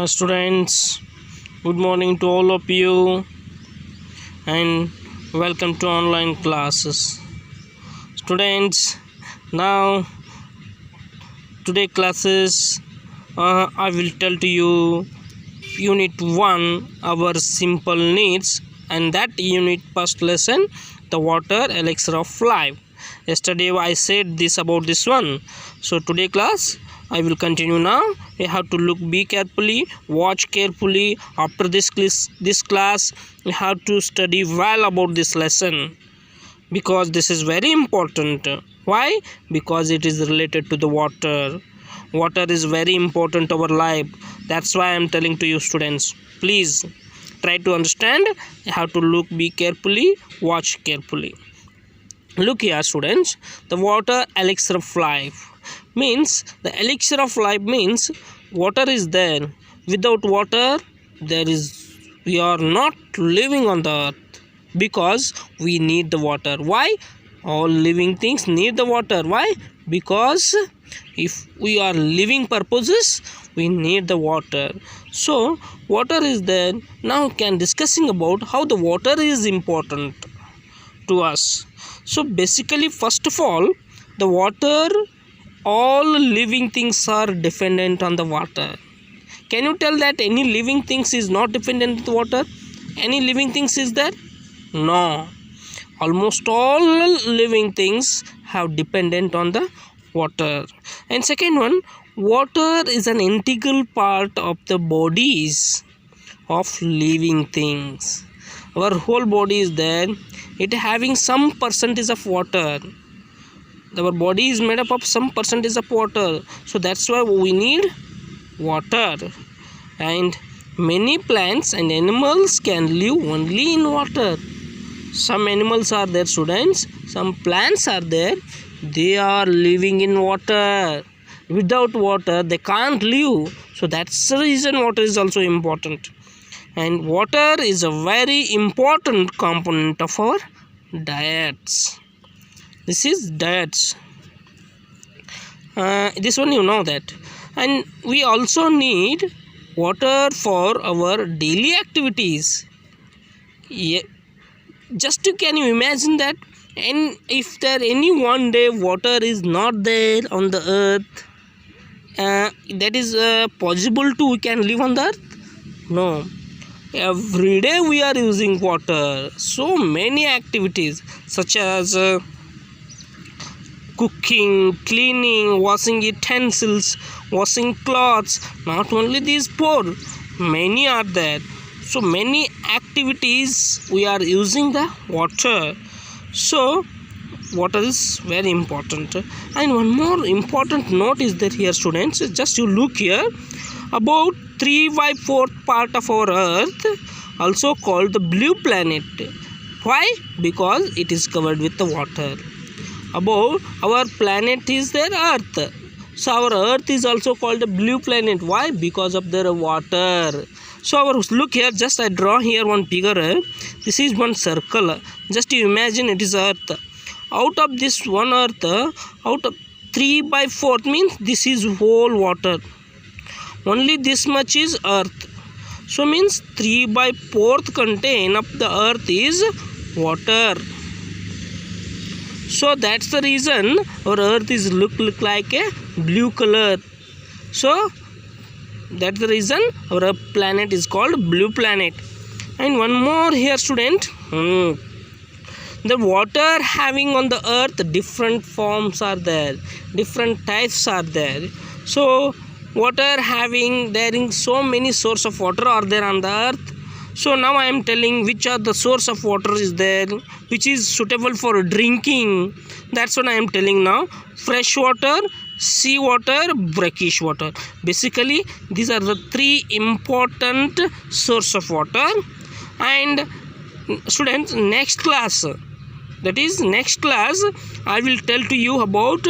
Students, good morning to all of you and welcome to online classes. Students, now today classes I will tell to you unit 1 our simple needs, and that unit first lesson the water elixir of life. Yesterday I said this about this one, so today class I will continue now. You have to be carefully, watch carefully. After this class you have to study well about this lesson, because this is very important. Why? Because it is related to the water. Water is very important to our life. That's why I am telling to you students. Please try to understand. You have to be carefully, watch carefully. Look here students, the water elixir of life means, the elixir of life means water is there. Without water we are not living on the earth, because we need the water. Why? All living things need the water. Why? Because if we are living purposes, we need the water. So water is there. Now can discussing about how the water is important to us. So basically, first of all, the water, all living things are dependent on the water. Can you tell that any living things is not dependent on the water? Any living things is there? No. Almost all living things have dependent on the water. And second one, water is an integral part of the bodies of living things. Our whole body is there. It having some percentage of water. Our body is made up of some percentage of water, so that's why we need water. And many plants and animals can live only in water. Some animals are there students, some plants are there, they are living in water. Without water they can't live. So that's the reason water is also important. And water is a very important component of our diets. This is diets. This one you know that. And we also need water for our daily activities. Yeah. Just can you imagine that? And if there any one day water is not there on the earth, that is possible to we can live on the earth? No. Every day we are using water. So many activities such as cooking, cleaning, washing utensils, washing clothes. Not only these four, many are there. So many activities we are using the water. So water is very important. And one more important note is that here students, just you look here, about 3/4 part of our earth, also called the blue planet. Why? Because it is covered with the water. Above our planet is there earth, so our earth is also called a blue planet. Why? Because of the water. So our look here, just I draw here one figure. This is one circle. Just you imagine it is earth. Out of this one earth, out of 3/4 means this is whole water. Only this much is earth. So means 3/4 contain of the earth is water. So that's the reason our earth is look like a blue color. So that's the reason our planet is called blue planet. And one more here student, the water having on the earth different forms are there, different types are there. So water having there in so many source of water are there on the earth. So now I am telling which are the source of water is there, which is suitable for drinking. That's what I am telling now. Fresh water, sea water, brackish water. Basically these are the three important source of water. And students, next class, that is next class, I will tell to you about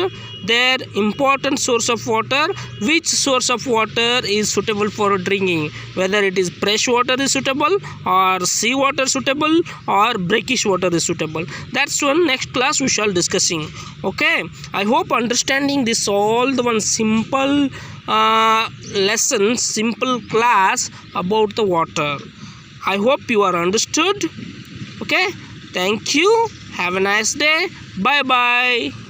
their important source of water, which source of water is suitable for drinking, whether it is fresh water is suitable or sea water suitable or brackish water is suitable. That's one next class we shall discussing. Okay, I hope understanding this all the one simple lesson, simple class about the water. I hope you are understood. Okay, thank you. Have a nice day. Bye bye.